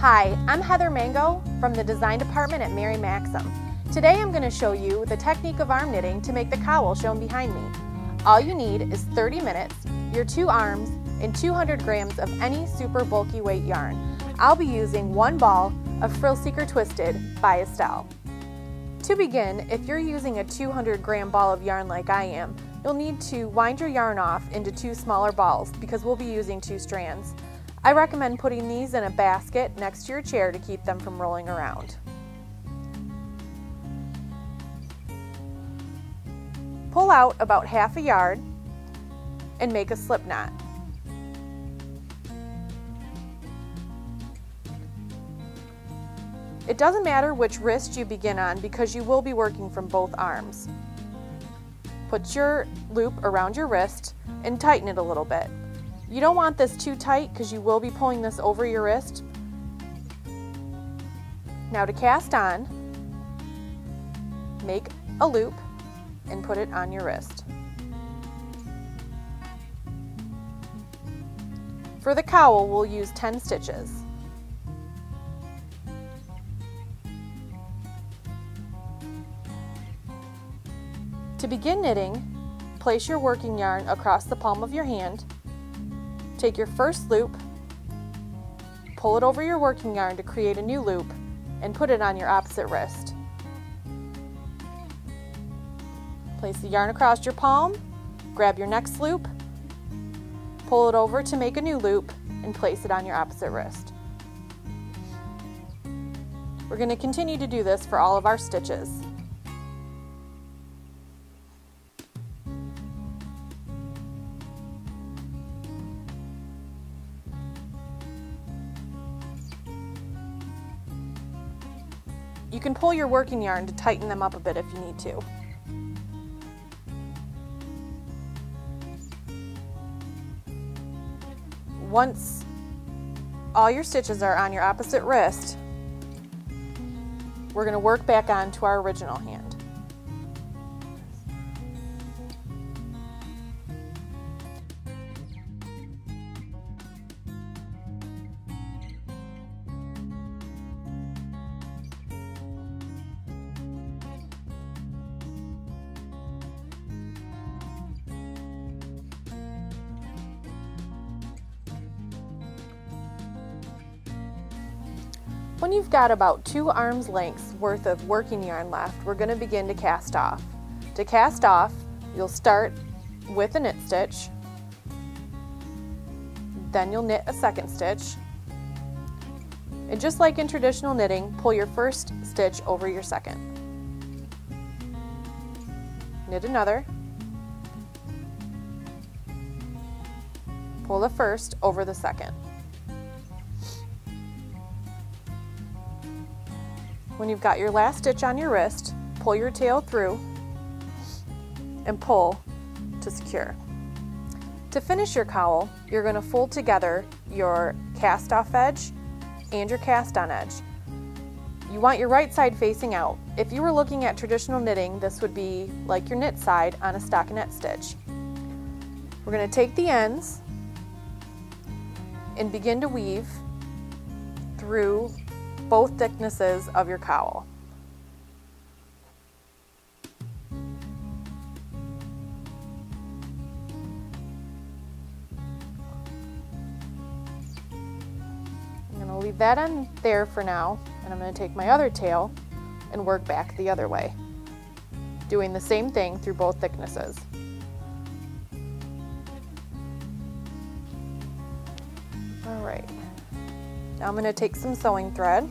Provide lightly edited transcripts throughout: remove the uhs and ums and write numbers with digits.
Hi, I'm Heather Mango from the design department at Maxim. Today I'm going to show you the technique of arm knitting to make the cowl shown behind me. All you need is 30 minutes, your 2 arms, and 200 grams of any super bulky weight yarn. I'll be using 1 ball of Frill Seeker Twisted by Estelle. To begin, if you're using a 200 gram ball of yarn like I am, you'll need to wind your yarn off into 2 smaller balls because we'll be using 2 strands. I recommend putting these in a basket next to your chair to keep them from rolling around. Pull out about half a yard and make a slip knot. It doesn't matter which wrist you begin on because you will be working from both arms. Put your loop around your wrist and tighten it a little bit. You don't want this too tight because you will be pulling this over your wrist. Now to cast on, make a loop and put it on your wrist. For the cowl, we'll use 10 stitches. To begin knitting, place your working yarn across the palm of your hand. Take your first loop, pull it over your working yarn to create a new loop, and put it on your opposite wrist. Place the yarn across your palm, grab your next loop, pull it over to make a new loop, and place it on your opposite wrist. We're going to continue to do this for all of our stitches. You can pull your working yarn to tighten them up a bit if you need to. Once all your stitches are on your opposite wrist, we're going to work back on to our original hand. When you've got about 2 arms lengths worth of working yarn left, we're going to begin to cast off. To cast off, you'll start with a knit stitch, then you'll knit a second stitch, and just like in traditional knitting, pull your first stitch over your second. Knit another, pull the first over the second. When you've got your last stitch on your wrist, pull your tail through and pull to secure. To finish your cowl, you're going to fold together your cast off edge and your cast on edge. You want your right side facing out. If you were looking at traditional knitting, this would be like your knit side on a stockinette stitch. We're going to take the ends and begin to weave through both thicknesses of your cowl. I'm going to leave that on there for now, and I'm going to take my other tail and work back the other way, doing the same thing through both thicknesses. All right. Now I'm going to take some sewing thread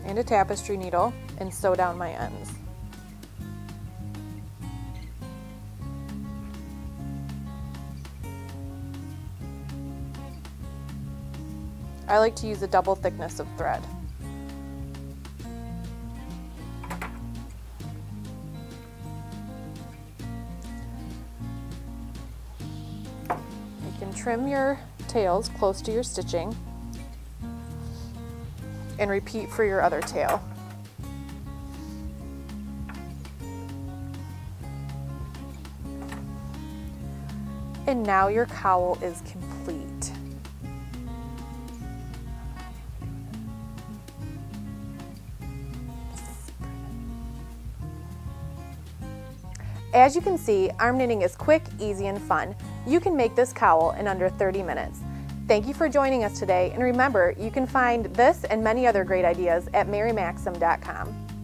and a tapestry needle and sew down my ends. I like to use a double thickness of thread. You can trim your tails close to your stitching and repeat for your other tail. And now your cowl is complete. As you can see, arm knitting is quick, easy, and fun. You can make this cowl in under 30 minutes. Thank you for joining us today, and remember, you can find this and many other great ideas at marymaxim.com.